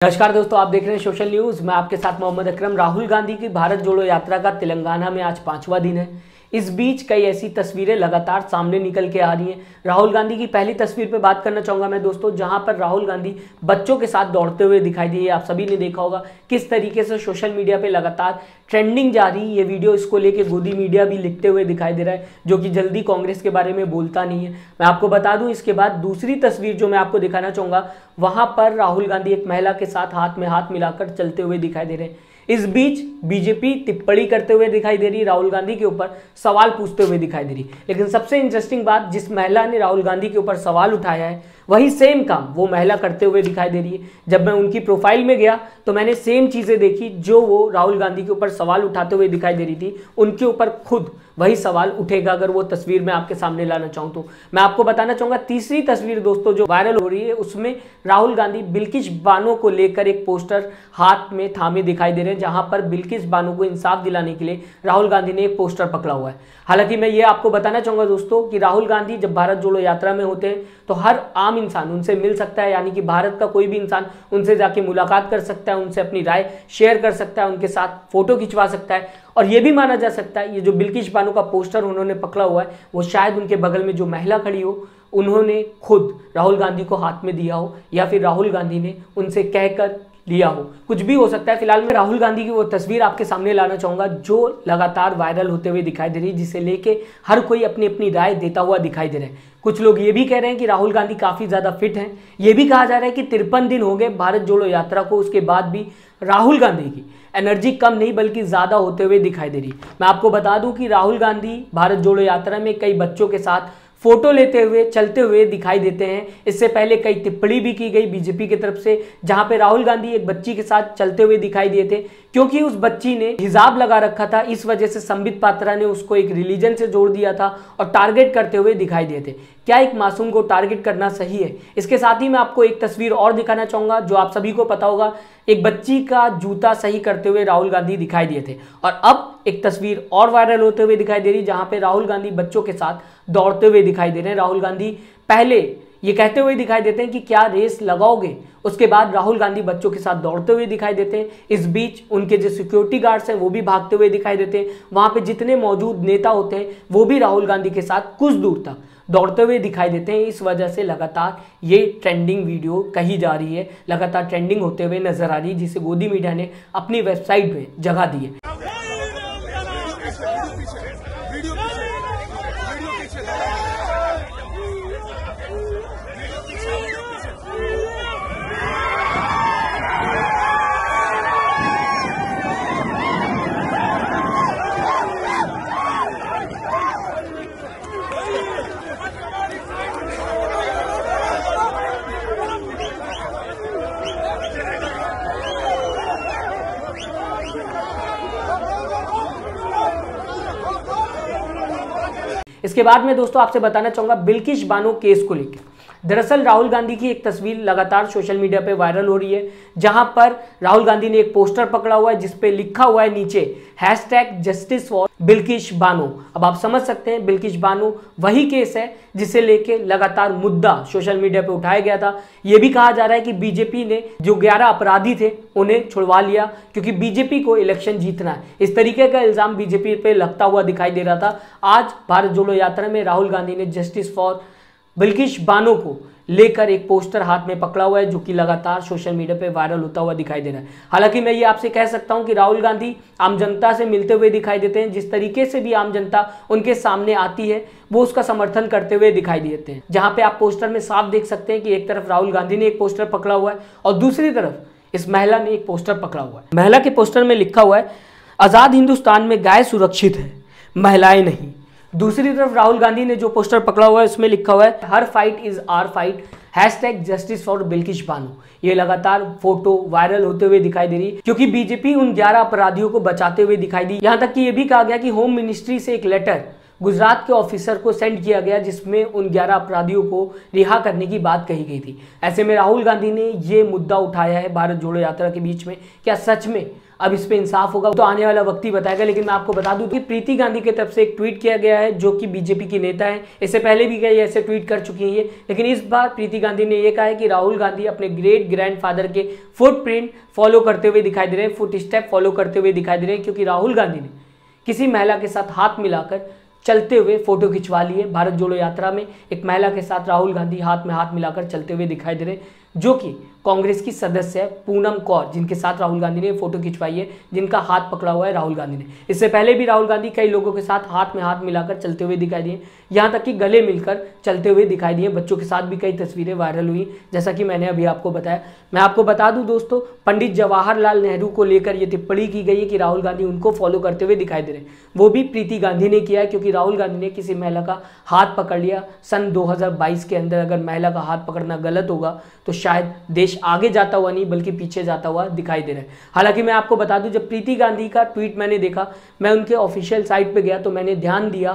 नमस्कार दोस्तों, आप देख रहे हैं सोशल न्यूज। मैं आपके साथ मोहम्मद अकरम। राहुल गांधी की भारत जोड़ो यात्रा का तेलंगाना में आज 5वां दिन है। इस बीच कई ऐसी तस्वीरें लगातार सामने निकल के आ रही हैं। राहुल गांधी की पहली तस्वीर पे बात करना चाहूंगा मैं दोस्तों, जहां पर राहुल गांधी बच्चों के साथ दौड़ते हुए दिखाई दिए। आप सभी ने देखा होगा किस तरीके से सोशल मीडिया पे लगातार ट्रेंडिंग जा रही ये वीडियो। इसको लेके गोदी मीडिया भी लिखते हुए दिखाई दे रहा है, जो कि जल्दी कांग्रेस के बारे में बोलता नहीं है। मैं आपको बता दूं, इसके बाद दूसरी तस्वीर जो मैं आपको दिखाना चाहूंगा, वहां पर राहुल गांधी एक महिला के साथ हाथ में हाथ मिलाकर चलते हुए दिखाई दे रहे हैं। इस बीच बीजेपी टिप्पणी करते हुए दिखाई दे रही, राहुल गांधी के ऊपर सवाल पूछते हुए दिखाई दे रही। लेकिन सबसे इंटरेस्टिंग बात, जिस महिला ने राहुल गांधी के ऊपर सवाल उठाया है, वही सेम काम वो महिला करते हुए दिखाई दे रही है। जब मैं उनकी प्रोफाइल में गया तो मैंने सेम चीजें देखी जो वो राहुल गांधी के ऊपर सवाल उठाते हुए दिखाई दे रही थी, उनके ऊपर खुद वही सवाल उठेगा। अगर वो तस्वीर मैं आपके सामने लाना चाहूँ तो मैं आपको बताना चाहूंगा। तीसरी तस्वीर दोस्तों जो वायरल हो रही है, उसमें राहुल गांधी बिल्किस बानो को लेकर एक पोस्टर हाथ में थामे दिखाई दे रहे हैं, जहां पर बिल्किस बानो को इंसाफ दिलाने के लिए राहुल गांधी ने एक पोस्टर पकड़ा हुआ है। हालांकि मैं ये आपको बताना चाहूंगा दोस्तों कि राहुल गांधी जब भारत जोड़ो यात्रा में होते हैं तो हर आम इंसान उनसे मिल सकता है, यानी कि भारत का कोई भी इंसान उनसे जाके मुलाकात कर सकता है, उनसे अपनी राय शेयर कर सकता है, उनके साथ फोटो खिंचवा सकता है। और ये भी माना जा सकता है ये जो बिल्किस बानो का पोस्टर उन्होंने पकड़ा हुआ है, वो शायद उनके बगल में जो महिला खड़ी हो, उन्होंने खुद राहुल गांधी को हाथ में दिया हो, या फिर राहुल गांधी ने उनसे कहकर लिया हो, कुछ भी हो सकता है। फिलहाल मैं राहुल गांधी की वो तस्वीर आपके सामने लाना चाहूंगा जो लगातार वायरल होते हुए दिखाई दे रही है, जिसे लेके हर कोई अपनी अपनी राय देता हुआ दिखाई दे रहा है। कुछ लोग ये भी कह रहे हैं कि राहुल गांधी काफी ज्यादा फिट हैं। ये भी कहा जा रहा है कि 53 दिन हो गए भारत जोड़ो यात्रा को, उसके बाद भी राहुल गांधी की एनर्जी कम नहीं बल्कि ज्यादा होते हुए दिखाई दे रही। मैं आपको बता दूं कि राहुल गांधी भारत जोड़ो यात्रा में कई बच्चों के साथ फोटो लेते हुए चलते हुए दिखाई देते हैं। इससे पहले कई टिप्पणी भी की गई बीजेपी की तरफ से, जहां पे राहुल गांधी एक बच्ची के साथ चलते हुए दिखाई दिए थे, क्योंकि उस बच्ची ने हिजाब लगा रखा था। इस वजह से संबित पात्रा ने उसको एक रिलीजन से जोड़ दिया था और टारगेट करते हुए दिखाई दिए थे। क्या एक मासूम को टारगेट करना सही है? इसके साथ ही मैं आपको एक तस्वीर और दिखाना चाहूंगा जो आप सभी को पता होगा। एक बच्ची का जूता सही करते हुए राहुल गांधी दिखाई दिए थे, और अब एक तस्वीर और वायरल होते हुए दिखाई दे रही, जहां पे राहुल गांधी बच्चों के साथ दौड़ते हुए दिखाई दे रहे हैं। राहुल गांधी पहले ये कहते हुए दिखाई देते हैं कि क्या रेस लगाओगे, उसके बाद राहुल गांधी बच्चों के साथ दौड़ते हुए दिखाई देते हैं। इस बीच उनके जो सिक्योरिटी गार्ड्स हैं वो भी भागते हुए दिखाई देते हैं। वहां पे जितने मौजूद नेता होते हैं वो भी राहुल गांधी के साथ कुछ दूर तक दौड़ते हुए दिखाई देते हैं। इस वजह से लगातार ये ट्रेंडिंग वीडियो कही जा रही है, लगातार ट्रेंडिंग होते हुए नजर आ रही है, जिसे गोदी मीडिया ने अपनी वेबसाइट में जगह दी है। इसके बाद में दोस्तों आपसे बताना चाहूंगा बिल्किस बानो केस को लेकर। दरअसल राहुल गांधी की एक तस्वीर लगातार सोशल मीडिया पे वायरल हो रही है, जहां पर राहुल गांधी ने एक पोस्टर पकड़ा हुआ है जिसपे लिखा हुआ है नीचे #जस्टिस फॉर बिल्किस बानो। अब आप समझ सकते हैं बिल्किस बानो वही केस है जिसे लेके लगातार मुद्दा सोशल मीडिया पे उठाया गया था। यह भी कहा जा रहा है कि बीजेपी ने जो 11 अपराधी थे उन्हें छुड़वा लिया, क्योंकि बीजेपी को इलेक्शन जीतना है। इस तरीके का इल्जाम बीजेपी पे लगता हुआ दिखाई दे रहा था। आज भारत जोड़ो यात्रा में राहुल गांधी ने जस्टिस फॉर बिल्किस बानो को लेकर एक पोस्टर हाथ में पकड़ा हुआ है, जो कि लगातार सोशल मीडिया पे वायरल होता हुआ दिखाई दे रहा है। हालांकि मैं ये आपसे कह सकता हूं कि राहुल गांधी आम जनता से मिलते हुए दिखाई देते हैं। जिस तरीके से भी आम जनता उनके सामने आती है वो उसका समर्थन करते हुए दिखाई देते हैं। जहां पे आप पोस्टर में साफ देख सकते हैं कि एक तरफ राहुल गांधी ने एक पोस्टर पकड़ा हुआ है और दूसरी तरफ इस महिला ने एक पोस्टर पकड़ा हुआ है। महिला के पोस्टर में लिखा हुआ है, आजाद हिंदुस्तान में गाय सुरक्षित है, महिलाएं नहीं। दूसरी तरफ राहुल गांधी ने जो पोस्टर पकड़ा हुआ है उसमें लिखा हुआ है, हर fight is our fight, #justice for Bilkis Bano. ये लगातार फोटो वायरल होते हुए दिखाई दे रही है, क्योंकि बीजेपी उन 11 अपराधियों को बचाते हुए दिखाई दी। यहां तक कि यह भी कहा गया कि होम मिनिस्ट्री से एक लेटर गुजरात के ऑफिसर को सेंड किया गया, जिसमें उन 11 अपराधियों को रिहा करने की बात कही गई थी। ऐसे में राहुल गांधी ने ये मुद्दा उठाया है भारत जोड़ो यात्रा के बीच में। क्या सच में अब इस पे इंसाफ होगा तो आने वाला वक्त ही बताएगा। लेकिन मैं आपको बता दूं कि प्रीति गांधी की तरफ से एक ट्वीट किया गया है, जो कि बीजेपी की नेता है। इससे पहले भी कई ऐसे ट्वीट कर चुकी हैं ये, लेकिन इस बार प्रीति गांधी ने यह कहा है कि राहुल गांधी अपने ग्रेट ग्रैंडफादर के फुटप्रिंट फॉलो करते हुए दिखाई दे रहे हैं, फुट स्टेप फॉलो करते हुए दिखाई दे रहे हैं, क्योंकि राहुल गांधी ने किसी महिला के साथ हाथ मिलाकर चलते हुए फोटो खिंचवा ली है। भारत जोड़ो यात्रा में एक महिला के साथ राहुल गांधी हाथ में हाथ मिलाकर चलते हुए दिखाई दे रहे हैं, जो कि कांग्रेस की सदस्य है पूनम कौर, जिनके साथ राहुल गांधी ने फोटो खिंचवाई है, जिनका हाथ पकड़ा हुआ है राहुल गांधी ने। इससे पहले भी राहुल गांधी कई लोगों के साथ हाथ में हाथ मिलाकर चलते हुए दिखाई दिए, यहाँ तक कि गले मिलकर चलते हुए दिखाई दिए। बच्चों के साथ भी कई तस्वीरें वायरल हुई, जैसा कि मैंने अभी आपको बताया। मैं आपको बता दूं दोस्तों, पंडित जवाहरलाल नेहरू को लेकर यह टिप्पणी की गई है कि राहुल गांधी उनको फॉलो करते हुए दिखाई दे रहे हैं। वो भी प्रीति गांधी ने किया है, क्योंकि राहुल गांधी ने किसी महिला का हाथ पकड़ लिया सन 2022 के अंदर। अगर महिला का हाथ पकड़ना गलत होगा तो शायद देश आगे जाता हुआ नहीं बल्कि पीछे जाता हुआ दिखाई दे रहा है। हालांकि मैं आपको बता दूं, जब प्रीति गांधी का ट्वीट मैंने देखा, मैं उनके ऑफिशियल साइट पे गया तो मैंने ध्यान दिया,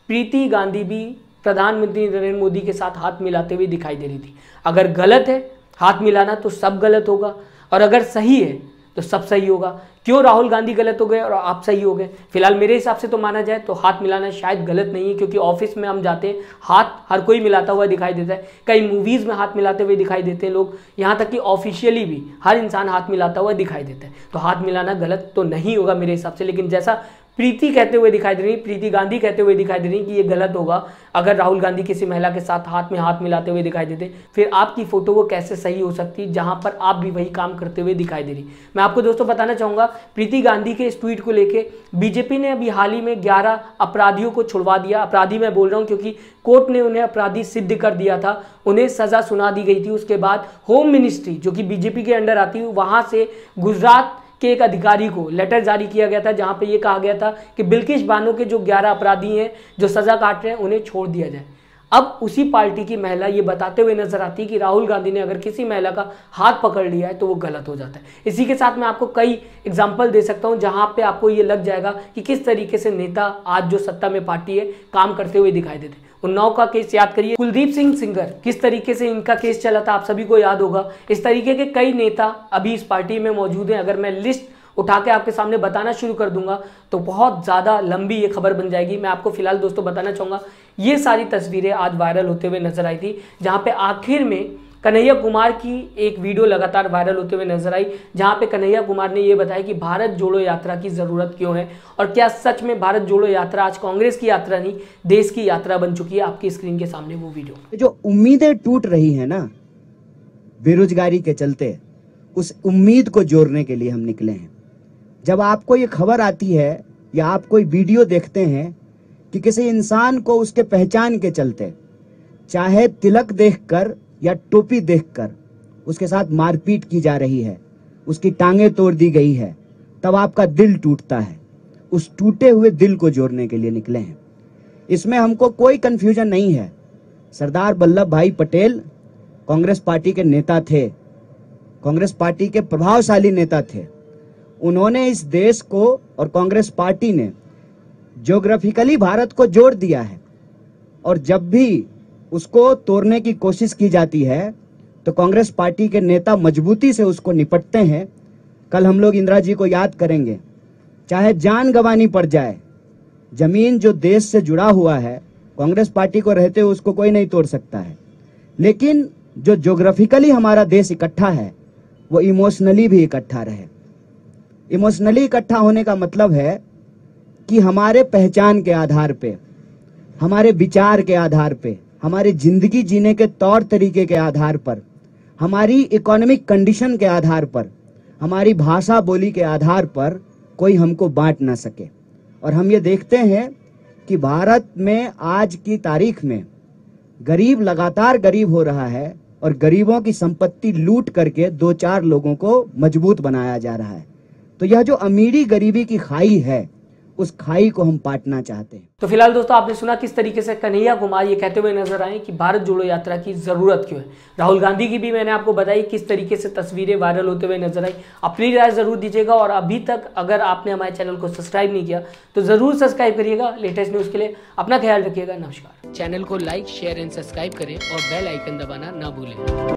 प्रीति गांधी भी प्रधानमंत्री नरेंद्र मोदी के साथ हाथ मिलाते हुए दिखाई दे रही थी। अगर गलत है हाथ मिलाना तो सब गलत होगा, और अगर सही है तो सब सही होगा। क्यों राहुल गांधी गलत हो गए और आप सही हो गए? फिलहाल मेरे हिसाब से तो माना जाए तो हाथ मिलाना शायद गलत नहीं है, क्योंकि ऑफिस में हम जाते हैं हाथ हर कोई मिलाता हुआ दिखाई देता है। कई मूवीज में हाथ मिलाते हुए दिखाई देते हैं लोग, यहाँ तक कि ऑफिशियली भी हर इंसान हाथ मिलाता हुआ दिखाई देता है। तो हाथ मिलाना गलत तो नहीं होगा मेरे हिसाब से। लेकिन जैसा प्रीति कहते हुए दिखाई दे रही, प्रीति गांधी कहते हुए दिखाई दे रही कि ये गलत होगा अगर राहुल गांधी किसी महिला के साथ हाथ में हाथ मिलाते हुए दिखाई देते, फिर आपकी फोटो वो कैसे सही हो सकती जहां पर आप भी वही काम करते हुए दिखाई दे रही। मैं आपको दोस्तों बताना चाहूंगा, प्रीति गांधी के इस ट्वीट को लेके बीजेपी ने अभी हाल ही में 11 अपराधियों को छुड़वा दिया। अपराधी मैं बोल रहा हूं क्योंकि कोर्ट ने उन्हें अपराधी सिद्ध कर दिया था, उन्हें सजा सुना दी गई थी। उसके बाद होम मिनिस्ट्री, जो कि बीजेपी के अंडर आती है, वहां से गुजरात के एक अधिकारी को लेटर जारी किया गया था, जहां पे ये कहा गया था कि बिल्किस बानो के जो 11 अपराधी हैं जो सजा काट रहे हैं उन्हें छोड़ दिया जाए। अब उसी पार्टी की महिला ये बताते हुए नजर आती है कि राहुल गांधी ने अगर किसी महिला का हाथ पकड़ लिया है तो वो गलत हो जाता है। इसी के साथ मैं आपको कई एग्जाम्पल दे सकता हूं जहां पे आपको ये लग जाएगा कि किस तरीके से नेता आज जो सत्ता में पार्टी है काम करते हुए दिखाई देते हैं। उन्नाव का केस याद करिए, कुलदीप सिंह सेंगर, किस तरीके से इनका केस चला था आप सभी को याद होगा। इस तरीके के कई नेता अभी इस पार्टी में मौजूद हैं। अगर मैं लिस्ट उठा के आपके सामने बताना शुरू कर दूंगा तो बहुत ज़्यादा लंबी ये खबर बन जाएगी। मैं आपको फिलहाल दोस्तों बताना चाहूँगा, ये सारी तस्वीरें आज वायरल होते हुए नजर आई थी, जहाँ पे आखिर में कन्हैया कुमार की एक वीडियो लगातार वायरल होते हुए नजर आई, जहां पे कन्हैया कुमार ने यह बताया कि भारत जोड़ो यात्रा की जरूरत क्यों है, और क्या सच में भारत जोड़ो यात्रा आज कांग्रेस की यात्रा नहीं देश की यात्रा बन चुकी है। आपकी स्क्रीन के सामने वो वीडियो। जो उम्मीदें टूट रही है ना बेरोजगारी के चलते, उस उम्मीद को जोड़ने के लिए हम निकले हैं। जब आपको ये खबर आती है या आप कोई वीडियो देखते हैं कि किसी इंसान को उसके पहचान के चलते, चाहे तिलक देखकर या टोपी देखकर उसके साथ मारपीट की जा रही है, उसकी टांगें तोड़ दी गई है, तब आपका दिल टूटता है। उस टूटे हुए दिल को जोड़ने के लिए निकले हैं। इसमें हमको कोई कंफ्यूजन नहीं है। सरदार वल्लभ भाई पटेल कांग्रेस पार्टी के नेता थे, कांग्रेस पार्टी के प्रभावशाली नेता थे। उन्होंने इस देश को और कांग्रेस पार्टी ने ज्योग्राफिकली भारत को जोड़ दिया है, और जब भी उसको तोड़ने की कोशिश की जाती है तो कांग्रेस पार्टी के नेता मजबूती से उसको निपटते हैं। कल हम लोग इंदिरा जी को याद करेंगे, चाहे जान गंवानी पड़ जाए, जमीन जो देश से जुड़ा हुआ है कांग्रेस पार्टी को रहते हुए उसको कोई नहीं तोड़ सकता है। लेकिन जो ज्योग्राफिकली हमारा देश इकट्ठा है वो इमोशनली भी इकट्ठा रहे। इमोशनली इकट्ठा होने का मतलब है कि हमारे पहचान के आधार पे, हमारे विचार के आधार पे, हमारी जिंदगी जीने के तौर तरीके के आधार पर, हमारी इकोनॉमिक कंडीशन के आधार पर, हमारी भाषा बोली के आधार पर कोई हमको बांट ना सके। और हम ये देखते हैं कि भारत में आज की तारीख में गरीब लगातार गरीब हो रहा है, और गरीबों की संपत्ति लूट करके 2-4 लोगों को मजबूत बनाया जा रहा है। तो यह जो अमीरी गरीबी की खाई है उस खाई को हम पाटना चाहते हैं। तो फिलहाल दोस्तों आपने सुना किस तरीके से कन्हैया कुमार ये कहते हुए नजर आए कि भारत जोड़ो यात्रा की जरूरत क्यों है। राहुल गांधी की भी मैंने आपको बताई किस तरीके से तस्वीरें वायरल होते हुए नजर आई। अपनी राय जरूर दीजिएगा और अभी तक अगर आपने हमारे चैनल को सब्सक्राइब नहीं किया तो जरूर सब्सक्राइब करिएगा। लेटेस्ट न्यूज के लिए अपना ख्याल रखिएगा। नमस्कार। चैनल को लाइक शेयर एंड सब्सक्राइब करें और बेल आइकन दबाना ना भूलें।